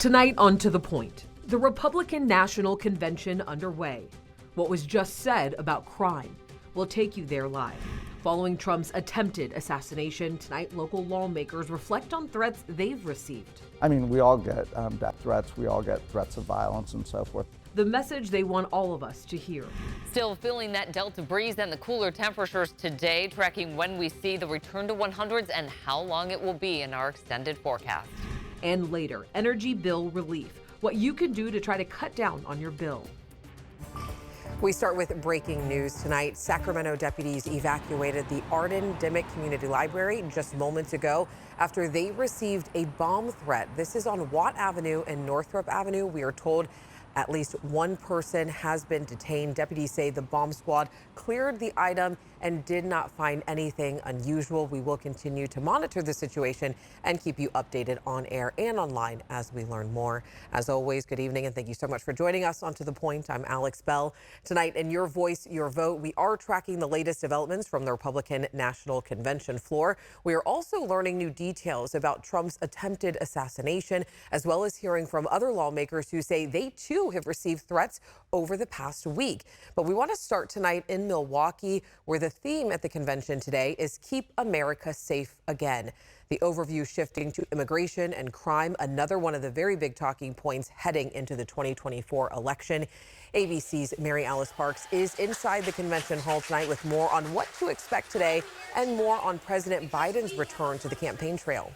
Tonight on To The Point, the Republican National Convention underway. What was just said about crime. We'll take you there live. Following Trump's attempted assassination, tonight local lawmakers reflect on threats they've received. I mean, we all get death threats, we all get threats of violence and so forth. The message they want all of us to hear. Still feeling that Delta breeze and the cooler temperatures today, tracking when we see the return to 100s and how long it will be in our extended forecast. And later, energy bill relief. What you can do to try to cut down on your bill. We start with breaking news tonight. Sacramento deputies evacuated the Arden Dimmick Community Library just moments ago after they received a bomb threat. This is on Watt Avenue and Northrop Avenue. We are told at least one person has been detained. Deputies say the bomb squad cleared the item and did not find anything unusual. We will continue to monitor the situation and keep you updated on air and online as we learn more. As always, good evening and thank you so much for joining us on To The Point. I'm Alex Bell. Tonight in Your Voice, Your Vote, we are tracking the latest developments from the Republican National Convention floor. We are also learning new details about Trump's attempted assassination, as well as hearing from other lawmakers who say they too have received threats over the past week. But we want to start tonight in Milwaukee, where the theme at the convention today is Keep America Safe Again. The overview shifting to immigration and crime, another one of the very big talking points heading into the 2024 election. ABC's Mary Alice Parks is inside the convention hall tonight with more on what to expect today and more on President Biden's return to the campaign trail.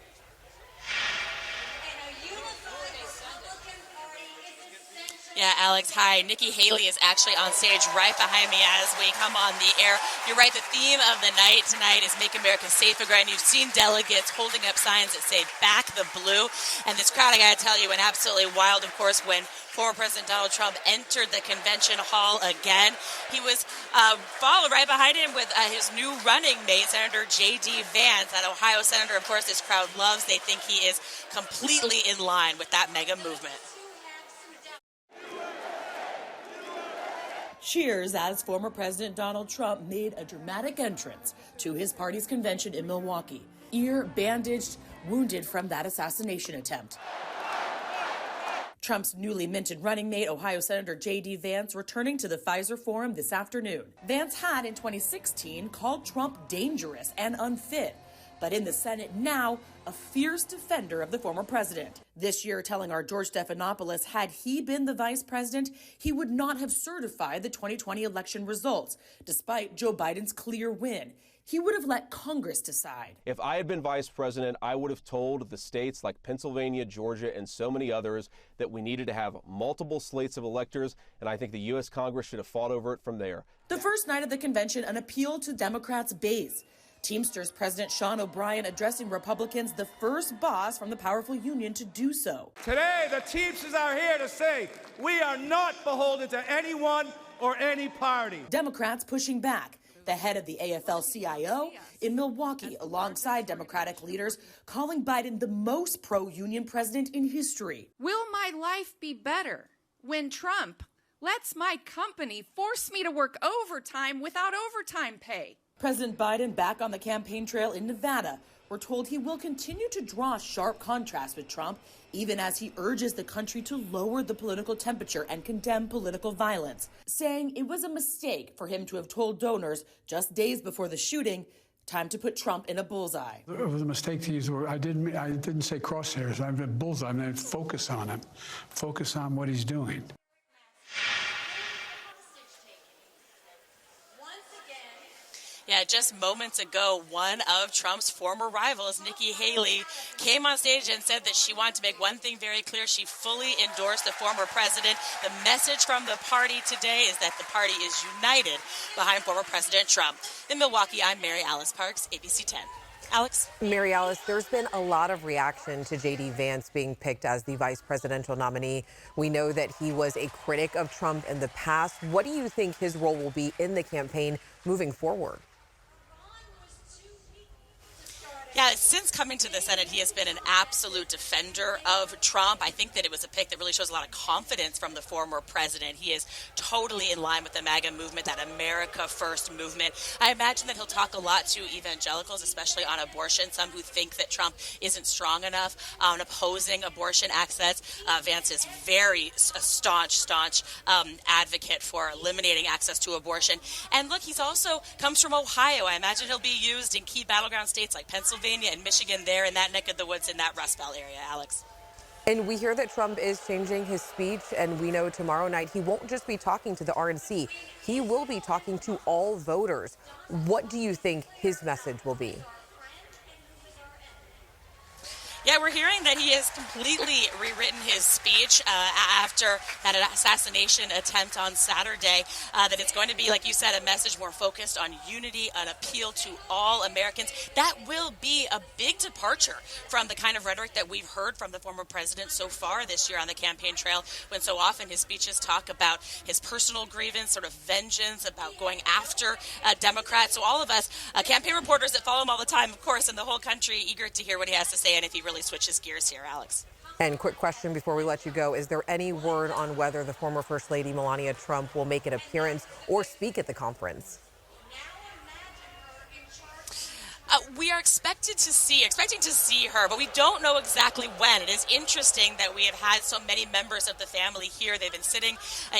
Yeah, Alex, hi. Nikki Haley is actually on stage right behind me as we come on the air. You're right, the theme of the night tonight is Make America Safe Again. You've seen delegates holding up signs that say Back the Blue. And this crowd, I got to tell you, went absolutely wild, of course, when former President Donald Trump entered the convention hall again. He was followed right behind him with his new running mate, Senator J.D. Vance, that Ohio senator, of course, this crowd loves. They think he is completely in line with that mega movement. Cheers as former President Donald Trump made a dramatic entrance to his party's convention in Milwaukee, ear bandaged, wounded from that assassination attempt. Trump's newly minted running mate, Ohio Senator J.D. Vance, returning to the Pfizer Forum this afternoon. Vance had in 2016 called Trump dangerous and unfit, but in the Senate now, a fierce defender of the former president. This year, telling our George Stephanopoulos, had he been the vice president, he would not have certified the 2020 election results, despite Joe Biden's clear win. He would have let Congress decide. If I had been vice president, I would have told the states like Pennsylvania, Georgia, and so many others that we needed to have multiple slates of electors, and I think the U.S. Congress should have fought over it from there. The first night of the convention, an appeal to Democrats' base. Teamsters President Sean O'Brien addressing Republicans, the first boss from the powerful union to do so. Today, the Teamsters are here to say we are not beholden to anyone or any party. Democrats pushing back. The head of the AFL-CIO in Milwaukee, alongside Democratic leaders, calling Biden the most pro-union president in history. Will my life be better when Trump lets my company force me to work overtime without overtime pay? President Biden back on the campaign trail in Nevada. We're told he will continue to draw sharp contrast with Trump, even as he urges the country to lower the political temperature and condemn political violence, saying it was a mistake for him to have told donors just days before the shooting, time to put Trump in a bullseye. It was a mistake to use the word. I didn't say crosshairs. I meant bullseye. I meant focus on him. Focus on what he's doing. Yeah, just moments ago, one of Trump's former rivals, Nikki Haley, came on stage and said that she wanted to make one thing very clear. She fully endorsed the former president. The message from the party today is that the party is united behind former President Trump. In Milwaukee, I'm Mary Alice Parks, ABC 10. Alex? Mary Alice, there's been a lot of reaction to J.D. Vance being picked as the vice presidential nominee. We know that he was a critic of Trump in the past. What do you think his role will be in the campaign moving forward? Yeah, since coming to the Senate, he has been an absolute defender of Trump. I think that it was a pick that really shows a lot of confidence from the former president. He is totally in line with the MAGA movement, that America First movement. I imagine that he'll talk a lot to evangelicals, especially on abortion, some who think that Trump isn't strong enough on opposing abortion access. Vance is very a staunch advocate for eliminating access to abortion. And look, he's also comes from Ohio. I imagine he'll be used in key battleground states like Pennsylvania and Michigan, there in that neck of the woods in that Rust Belt area, Alex. And we hear that Trump is changing his speech, and we know tomorrow night he won't just be talking to the RNC. He will be talking to all voters. What do you think his message will be? Yeah, we're hearing that he has completely rewritten his speech after that assassination attempt on Saturday, that it's going to be, like you said, a message more focused on unity, an appeal to all Americans. That will be a big departure from the kind of rhetoric that we've heard from the former president so far this year on the campaign trail, when so often his speeches talk about his personal grievance, sort of vengeance, about going after Democrats. So all of us, campaign reporters that follow him all the time, of course, and the whole country, eager to hear what he has to say and if he really switches gears here, Alex. And quick question before we let you go. Is there any word on whether the former First Lady Melania Trump will make an appearance or speak at the conference? We are expecting to see her, but we don't know exactly when. It is interesting that we have had so many members of the family here. They've been sitting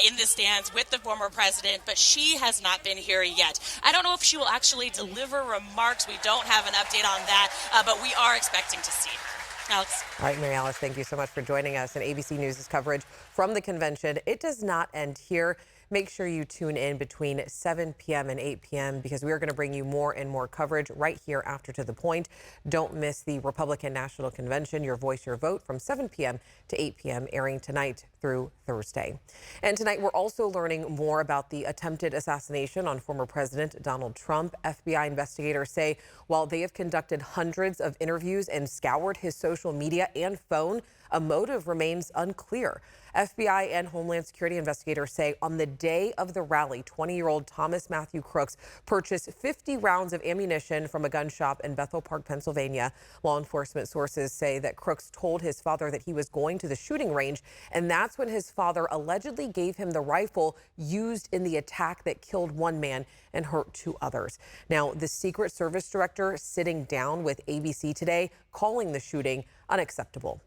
in the stands with the former president, but she has not been here yet. I don't know if she will actually deliver remarks. We don't have an update on that, but we are expecting to see her. Alex. All right, Mary Alice, thank you so much for joining us. And ABC News' coverage from the convention, it does not end here. Make sure you tune in between 7 p.m. and 8 p.m. because we are going to bring you more and more coverage right here after To the Point. Don't miss the Republican National Convention, Your Voice, Your Vote, from 7 p.m. to 8 p.m., airing tonight through Thursday. And tonight, we're also learning more about the attempted assassination on former President Donald Trump. FBI investigators say while they have conducted hundreds of interviews and scoured his social media and phone, a motive remains unclear. FBI and Homeland Security investigators say on the day of the rally, 20-year-old Thomas Matthew Crooks purchased 50 rounds of ammunition from a gun shop in Bethel Park, Pennsylvania. Law enforcement sources say that Crooks told his father that he was going to the shooting range, and that's when his father allegedly gave him the rifle used in the attack that killed one man and hurt two others. Now, the Secret Service director sitting down with ABC today, calling the shooting unacceptable.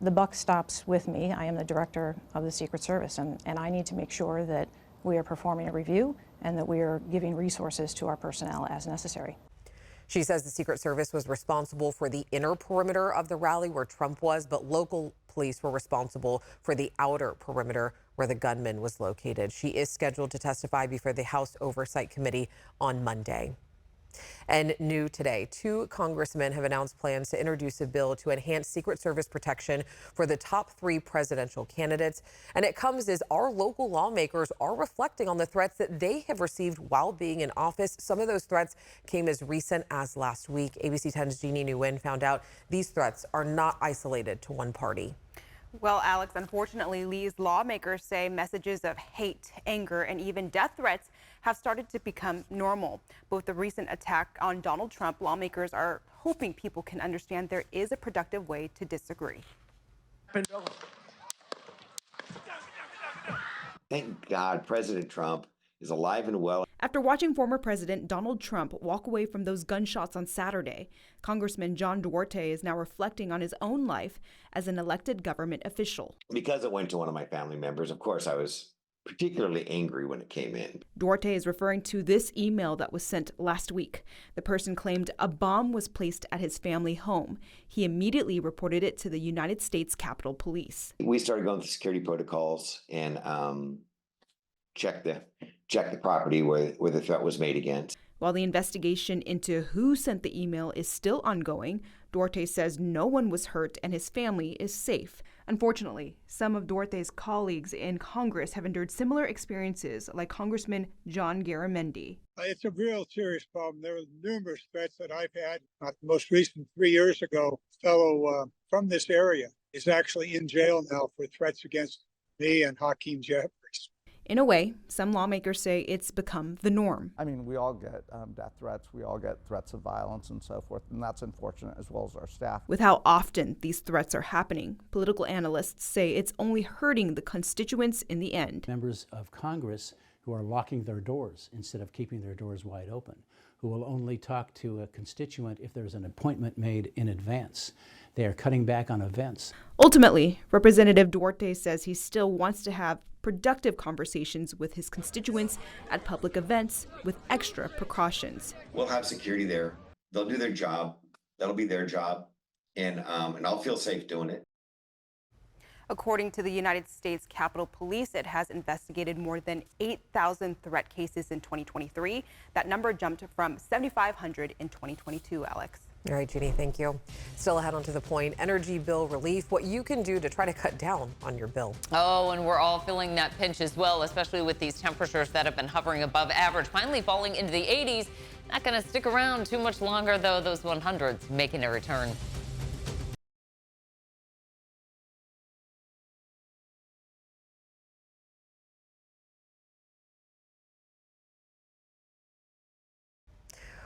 The buck stops with me. I am the director of the Secret Service, and I need to make sure that we are performing a review and that we are giving resources to our personnel as necessary. She says the Secret Service was responsible for the inner perimeter of the rally where Trump was, but local police were responsible for the outer perimeter where the gunman was located. She is scheduled to testify before the House Oversight Committee on Monday. And new today, 2 congressmen have announced plans to introduce a bill to enhance Secret Service protection for the top 3 presidential candidates. And it comes as our local lawmakers are reflecting on the threats that they have received while being in office. Some of those threats came as recent as last week. ABC 10's Jeannie Nguyen found out these threats are not isolated to one party. Well, Alex, unfortunately, Lee's lawmakers say messages of hate, anger, and even death threats have started to become normal. Both the recent attack on Donald Trump, lawmakers are hoping people can understand there is a productive way to disagree. Thank God President Trump is alive and well. After watching former President Donald Trump walk away from those gunshots on Saturday, Congressman John Duarte is now reflecting on his own life as an elected government official. Because it went to one of my family members, of course, I was particularly angry when it came in. Duarte is referring to this email that was sent last week. The person claimed a bomb was placed at his family home. He immediately reported it to the United States Capitol Police. We started going through security protocols and check the property where the threat was made against. While the investigation into who sent the email is still ongoing, Duarte says no one was hurt and his family is safe. Unfortunately, some of Duarte's colleagues in Congress have endured similar experiences, like Congressman John Garamendi. It's a real serious problem. There are numerous threats that I've had. The most recent 3 years ago, a fellow from this area is actually in jail now for threats against me and Hakeem Jeffries. In a way, some lawmakers say it's become the norm. I mean, we all get death threats, we all get threats of violence and so forth, and that's unfortunate, as well as our staff. With how often these threats are happening, political analysts say it's only hurting the constituents in the end. Members of Congress who are locking their doors instead of keeping their doors wide open, who will only talk to a constituent if there's an appointment made in advance. They are cutting back on events. Ultimately, Representative Duarte says he still wants to have productive conversations with his constituents at public events with extra precautions. We'll have security there. They'll do their job. That'll be their job. And I'll feel safe doing it. According to the United States Capitol Police, it has investigated more than 8,000 threat cases in 2023. That number jumped from 7,500 in 2022, Alex. All right, Jeannie, thank you. Still ahead on To the Point, energy bill relief, what you can do to try to cut down on your bill. Oh, and we're all feeling that pinch as well, especially with these temperatures that have been hovering above average, finally falling into the 80s. Not going to stick around too much longer, though, those 100s making a return.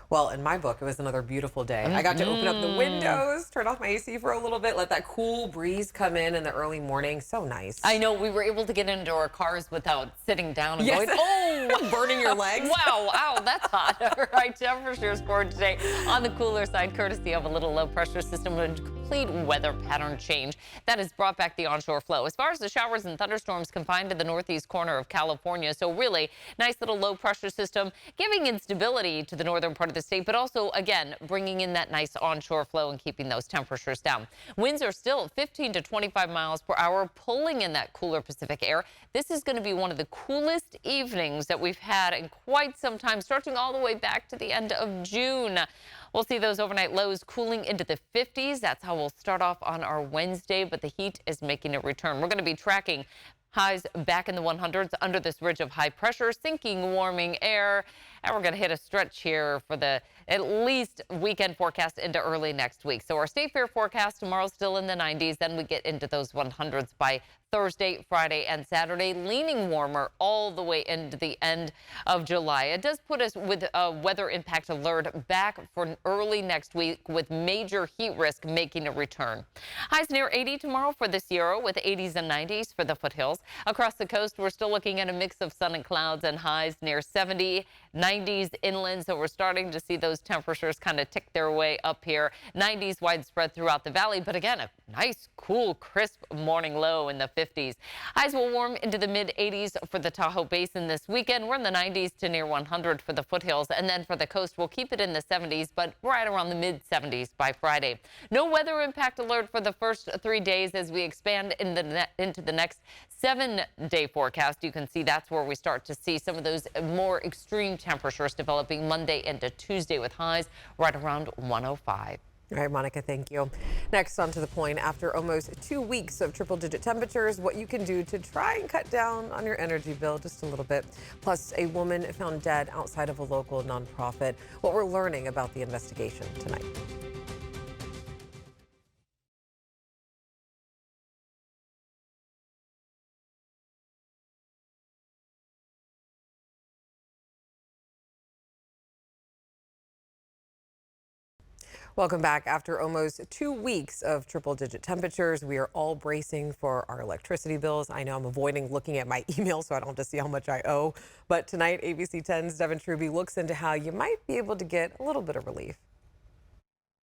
Well, in my book, it was another beautiful day. I got to open up the windows, turn off my AC for a little bit, let that cool breeze come in the early morning. So nice. I know, we were able to get into our cars without sitting down and going, oh! Burning your legs. Wow, ow, that's hot. All right, temperatures for today on the cooler side, courtesy of a little low pressure system and complete weather pattern change that has brought back the onshore flow. As far as the showers and thunderstorms confined to the northeast corner of California, so really nice little low pressure system giving instability to the northern part of the state, but also, again, bringing in that nice onshore flow and keeping those temperatures down. Winds are still 15 to 25 miles per hour, pulling in that cooler Pacific air. This is going to be one of the coolest evenings that we've had in quite some time, stretching all the way back to the end of June. We'll see those overnight lows cooling into the 50s. That's how we'll start off on our Wednesday, but the heat is making a return. We're going to be tracking highs back in the 100s under this ridge of high pressure, sinking warming air. And we're going to hit a stretch here for the at least weekend forecast into early next week. So our state fair forecast tomorrow still in the 90s. Then we get into those 100s by Thursday, Friday, and Saturday, leaning warmer all the way into the end of July. It does put us with a weather impact alert back for early next week with major heat risk making a return. Highs near 80 tomorrow for the Sierra with 80s and 90s for the foothills. Across the coast, we're still looking at a mix of sun and clouds and highs near 70, 90s inland. So we're starting to see those temperatures kind of tick their way up here. 90s widespread throughout the valley, but again, a nice, cool, crisp morning low in the 50s. Highs will warm into the mid-80s for the Tahoe Basin this weekend. We're in the 90s to near 100 for the foothills, and then for the coast, we'll keep it in the 70s, but right around the mid-70s by Friday. No weather impact alert for the first 3 days as we expand into the next 7-day forecast. You can see that's where we start to see some of those more extreme temperatures developing Monday into Tuesday with highs right around 105. All right, Monica, thank you. Next, on To the Point, after almost 2 weeks of triple-digit temperatures, what you can do to try and cut down on your energy bill just a little bit. Plus, a woman found dead outside of a local nonprofit. What we're learning about the investigation tonight. Welcome back. After almost 2 weeks of triple-digit temperatures, we are all bracing for our electricity bills. I know I'm avoiding looking at my email so I don't have to see how much I owe. But tonight, ABC 10's Devin Truby looks into how you might be able to get a little bit of relief.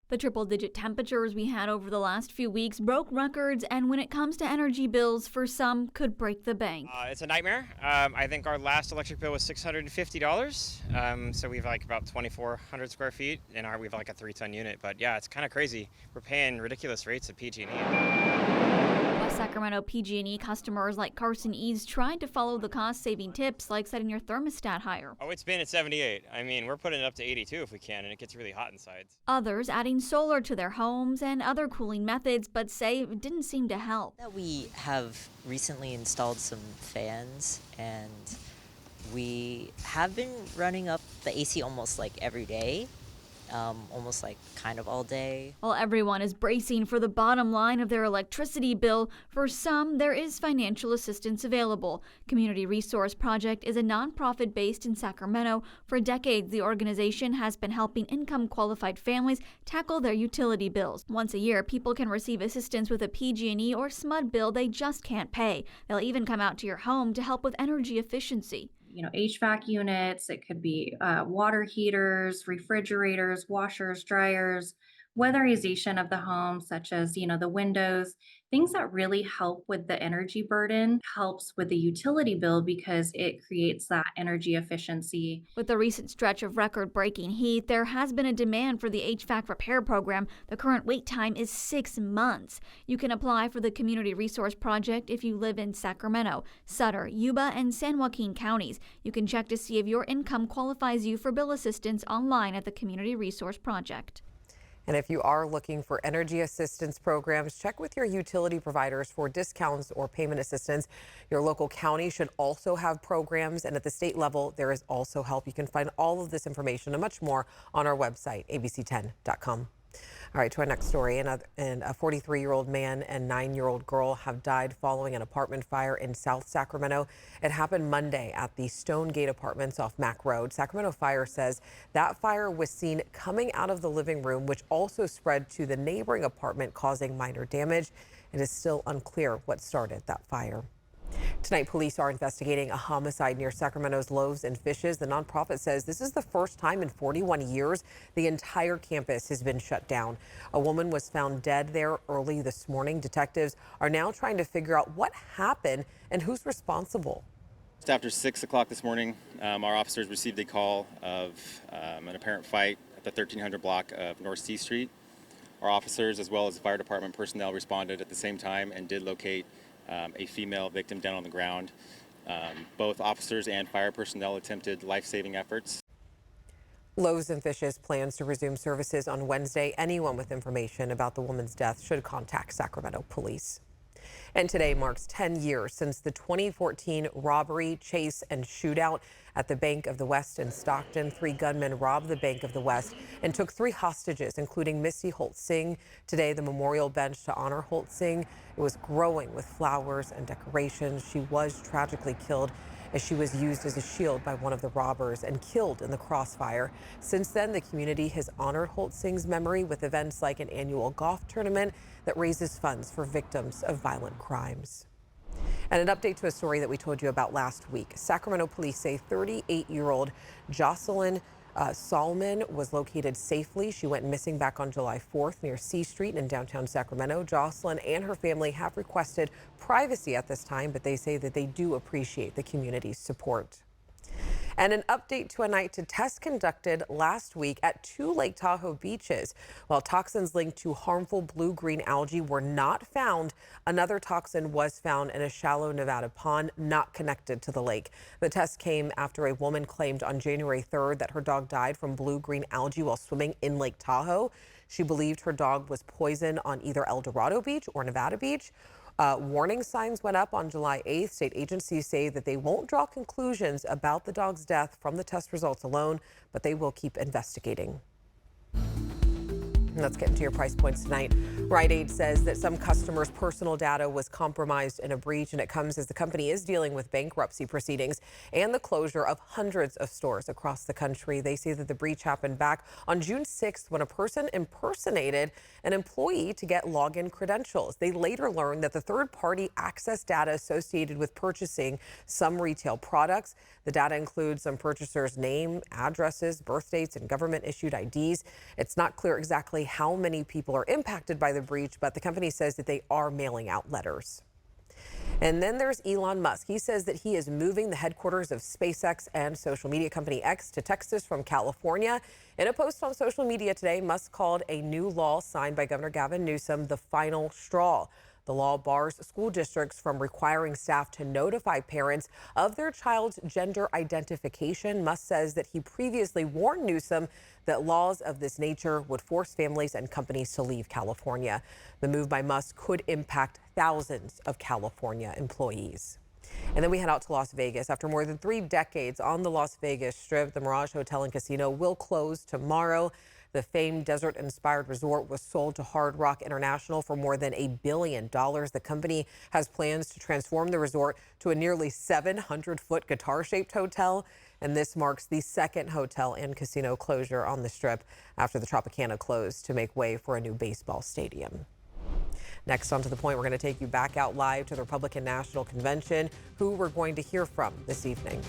The triple-digit temperatures we had over the last few weeks broke records, and when it comes to energy bills, for some, could break the bank. It's a nightmare. I think our last electric bill was $650. So we have like about 2,400 square feet, and we have like a 3-ton unit. But yeah, it's kind of crazy. We're paying ridiculous rates at PG&E. West Sacramento PG&E customers like Carson Eads tried to follow the cost-saving tips like setting your thermostat higher. Oh, it's been at 78. I mean, we're putting it up to 82 if we can, and it gets really hot inside. Others adding solar to their homes and other cooling methods, but say it didn't seem to help. We have recently installed some fans, and we have been running up the AC almost like every day. almost like kind of all day. While everyone is bracing for the bottom line of their electricity bill, for some, there is financial assistance available. Community Resource Project is a nonprofit based in Sacramento. For decades, the organization has been helping income-qualified families tackle their utility bills. Once a year, people can receive assistance with a PG&E or SMUD bill they just can't pay. They'll even come out to your home to help with energy efficiency. HVAC units, it could be water heaters, refrigerators, washers, dryers, weatherization of the home, such as, the windows, things that really help with the energy burden, helps with the utility bill because it creates that energy efficiency. With the recent stretch of record-breaking heat, there has been a demand for the HVAC repair program. The current wait time is 6 months. You can apply for the Community Resource Project if you live in Sacramento, Sutter, Yuba, and San Joaquin counties. You can check to see if your income qualifies you for bill assistance online at the Community Resource Project. And if you are looking for energy assistance programs, check with your utility providers for discounts or payment assistance. Your local county should also have programs, and at the state level, there is also help. You can find all of this information and much more on our website, abc10.com. All right, to our next story. And a 43-year-old man and 9-year-old girl have died following an apartment fire in South Sacramento. It happened Monday at the Stonegate Apartments off Mack Road. Sacramento Fire says that fire was seen coming out of the living room, which also spread to the neighboring apartment, causing minor damage. It is still unclear what started that fire. Tonight, police are investigating a homicide near Sacramento's Loaves and Fishes. The nonprofit says this is the first time in 41 years the entire campus has been shut down. A woman was found dead there early this morning. Detectives are now trying to figure out what happened and who's responsible. Just after 6 o'clock this morning, our officers received a call of an apparent fight at the 1300 block of North C Street. Our officers, as well as fire department personnel, responded at the same time and did locate a female victim down on the ground. Both officers and fire personnel attempted life-saving efforts. Loaves and Fishes plans to resume services on Wednesday. Anyone with information about the woman's death should contact Sacramento police. And today marks 10 years since the 2014 robbery, chase, and shootout at the Bank of the West in Stockton. 3 gunmen robbed the Bank of the West and took 3 hostages, including Missy Holt-Singh. Today, the memorial bench to honor Holt-Singh, it was growing with flowers and decorations. She was tragically killed as she was used as a shield by one of the robbers and killed in the crossfire. Since then, the community has honored Holt-Singh's memory with events like an annual golf tournament that raises funds for victims of violent crimes. And an update to a story that we told you about last week. Sacramento police say 38-year-old Jocelyn Solomon was located safely. She went missing back on July 4th near C Street in downtown Sacramento. Jocelyn and her family have requested privacy at this time, but they say that they do appreciate the community's support. And an update to a night to test conducted last week at 2 Lake Tahoe beaches. While toxins linked to harmful blue-green algae were not found, another toxin was found in a shallow Nevada pond not connected to the lake. The test came after a woman claimed on January 3rd that her dog died from blue-green algae while swimming in Lake Tahoe. She believed her dog was poisoned on either El Dorado Beach or Nevada Beach. Warning signs went up on July 8th. State agencies say that they won't draw conclusions about the dog's death from the test results alone, but they will keep investigating. Let's get into your price points tonight. Rite Aid says that some customers' personal data was compromised in a breach, and it comes as the company is dealing with bankruptcy proceedings and the closure of hundreds of stores across the country. They say that the breach happened back on June 6th when a person impersonated an employee to get login credentials. They later learned that the third-party access data associated with purchasing some retail products. The data includes some purchasers' name, addresses, birth dates, and government-issued IDs. It's not clear exactly how many people are impacted by the breach, but the company says that they are mailing out letters. And then there's Elon Musk. He says that he is moving the headquarters of SpaceX and social media company X to Texas from California. In a post on social media today, Musk called a new law signed by Governor Gavin Newsom the final straw. The law bars school districts from requiring staff to notify parents of their child's gender identification. Musk says that he previously warned Newsom that laws of this nature would force families and companies to leave California. The move by Musk could impact thousands of California employees. And then we head out to Las Vegas. After more than 3 decades on the Las Vegas Strip, the Mirage Hotel and Casino will close tomorrow. The famed desert-inspired resort was sold to Hard Rock International for more than $1 billion. The company has plans to transform the resort to a nearly 700-foot guitar-shaped hotel. And this marks the second hotel and casino closure on the Strip after the Tropicana closed to make way for a new baseball stadium. Next, on To The Point, we're going to take you back out live to the Republican National Convention, who we're going to hear from this evening.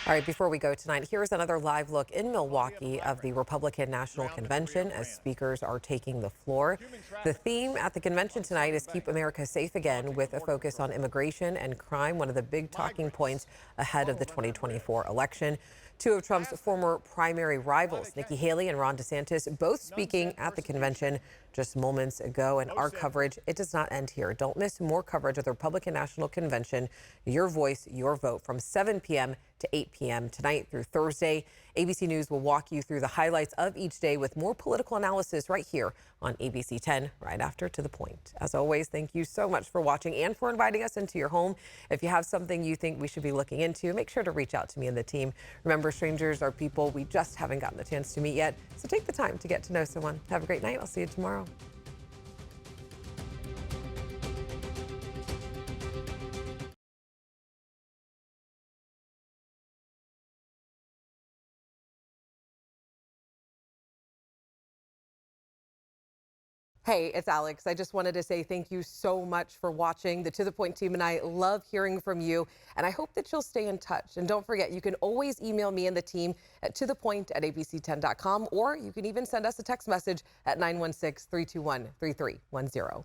All right, before we go tonight, here's another live look in Milwaukee of the Republican National Convention as speakers are taking the floor. The theme at the convention tonight is Keep America Safe Again, with a focus on immigration and crime, one of the big talking points ahead of the 2024 election. Two of Trump's former primary rivals, Nikki Haley and Ron DeSantis, both speaking at the convention just moments ago. And our coverage, it does not end here. Don't miss more coverage of the Republican National Convention. Your voice, your vote, from 7 p.m. to 8 p.m. tonight through Thursday. ABC News will walk you through the highlights of each day with more political analysis right here on ABC 10, right after To The Point. As always, thank you so much for watching and for inviting us into your home. If you have something you think we should be looking into, make sure to reach out to me and the team. Remember, strangers are people we just haven't gotten the chance to meet yet, so take the time to get to know someone. Have a great night. I'll see you tomorrow. Hey, it's Alex. I just wanted to say thank you so much for watching. The To The Point team and I love hearing from you, and I hope that you'll stay in touch. And don't forget, you can always email me and the team at tothepoint@abc10.com, or you can even send us a text message at 916-321-3310.